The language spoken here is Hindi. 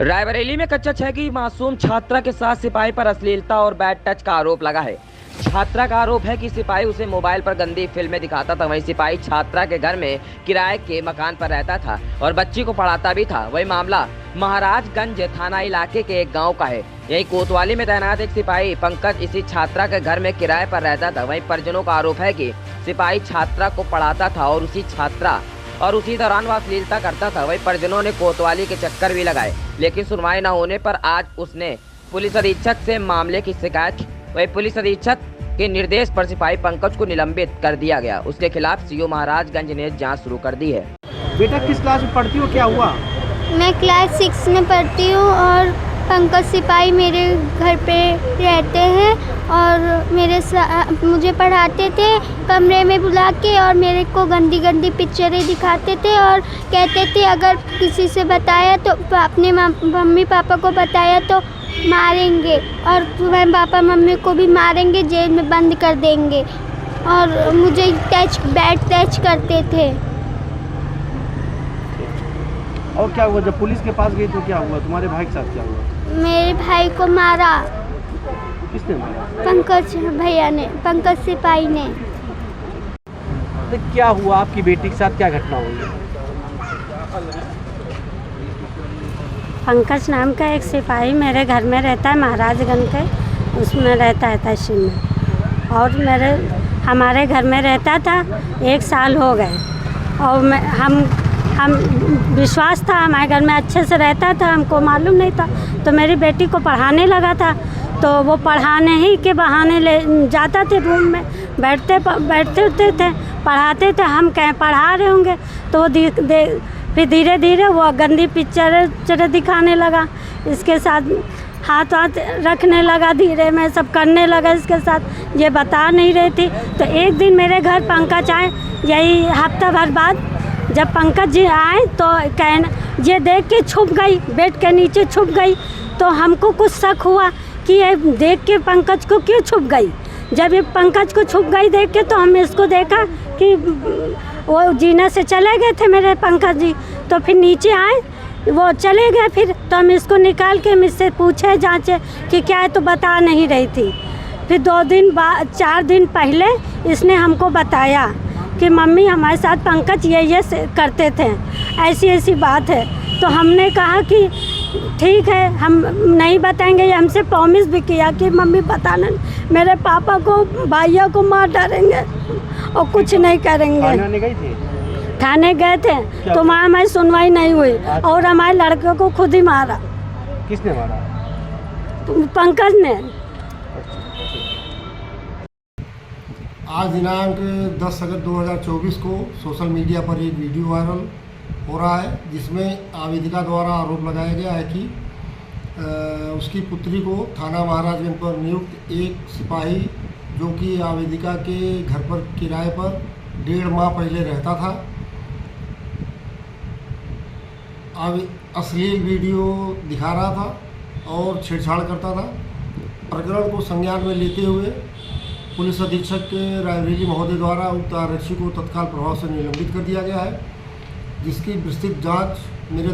रायबरेली में कक्षा 6 की मासूम छात्रा के साथ सिपाही पर अश्लीलता और बैड टच का आरोप लगा है। छात्रा का आरोप है कि सिपाही उसे मोबाइल पर गंदी फिल्में दिखाता था। वहीं सिपाही छात्रा के घर में किराए के मकान पर रहता था और बच्ची को पढ़ाता भी था। वही मामला महाराजगंज थाना इलाके के एक गांव का है। यही कोतवाली में तैनात एक सिपाही पंकज इसी छात्रा के घर में किराए पर रहता था। वहीं परिजनों का आरोप है कि सिपाही छात्रा को पढ़ाता था और उसी दौरान वह अश्लीलता करता था। वही परिजनों ने कोतवाली के चक्कर भी लगाए, लेकिन सुनवाई न होने पर आज उसने पुलिस अधीक्षक से मामले की शिकायत की। वही पुलिस अधीक्षक के निर्देश पर सिपाही पंकज को निलंबित कर दिया गया। उसके खिलाफ सीओ महाराजगंज ने जांच शुरू कर दी है। बेटा किस क्लास में पढ़ती हो, क्या हुआ? मैं क्लास 6 में पढ़ती हूँ और पंकज सिपाही मेरे घर पे रहते हैं और मुझे पढ़ाते थे कमरे में बुला के, और मेरे को गंदी गंदी पिक्चरें दिखाते थे और कहते थे अगर किसी से बताया तो अपने मम्मी पापा को बताया तो मारेंगे और तुम्हारे पापा मम्मी को भी मारेंगे, जेल में बंद कर देंगे। और मुझे बैड टच करते थे। और क्या हुआ जब पुलिस के पास गई तो क्या हुआ? तुम्हारे भाई के साथ क्या हुआ? मेरे भाई को मारा। किसने मारा? पंकज भैया ने, पंकज सिपाही ने। तो क्या हुआ आपकी बेटी के साथ, क्या घटना हुई? पंकज नाम का एक सिपाही मेरे घर में रहता है, महाराजगंज के उसमें रहता है तहसील में, और हमारे घर में रहता था 1 साल हो गए। और हम विश्वास था हमारे घर में अच्छे से रहता था, हमको मालूम नहीं था। तो मेरी बेटी को पढ़ाने लगा था, तो वो पढ़ाने ही के बहाने ले जाता थे रूम में, बैठते थे, पढ़ाते थे। हम कहीं पढ़ा रहे होंगे तो वो फिर धीरे धीरे वो गंदी पिक्चर दिखाने लगा। इसके साथ हाथ रखने लगा, धीरे में सब करने लगा इसके साथ। ये बता नहीं रही थी। तो एक दिन मेरे घर पंकज आए, यही हफ्ता भर बाद जब पंकज जी आए तो ये देख के छुप गई, बेड के नीचे छुप गई। तो हमको कुछ शक हुआ कि ये देख के पंकज को क्यों छुप गई। जब ये पंकज को छुप गई देख के, तो हम इसको देखा कि वो जीना से चले गए थे मेरे पंकज जी। तो फिर नीचे आए, वो चले गए। फिर तो हम इसको निकाल के मुझसे पूछे, जांचे कि क्या है, तो बता नहीं रही थी। फिर 2 दिन बाद 4 दिन पहले इसने हमको बताया कि मम्मी हमारे साथ पंकज ये करते थे, ऐसी बात है। तो हमने कहा कि ठीक है, हम नहीं बताएंगे। ये हमसे प्रॉमिस भी किया कि मम्मी बताना, मेरे पापा को भैया को मार डालेंगे और कुछ नहीं करेंगे। थाने गए थे तो वहाँ हमारी सुनवाई नहीं हुई और हमारे लड़के को खुद ही मारा। किसने मारा? पंकज ने। आज दिनांक 10 अगस्त 2024 को सोशल मीडिया पर एक वीडियो वायरल हो रहा है, जिसमें आवेदिका द्वारा आरोप लगाया गया है कि उसकी पुत्री को थाना महाराजगंज पर नियुक्त एक सिपाही, जो कि आवेदिका के घर पर किराए पर 1.5 माह पहले रहता था, अश्लील वीडियो दिखा रहा था और छेड़छाड़ करता था। प्रकरण को संज्ञान में लेते हुए पुलिस अधीक्षक के रायबरेली महोदय द्वारा उक्त आरक्षी को तत्काल प्रभाव से निलंबित कर दिया गया है, जिसकी विस्तृत जांच मेरे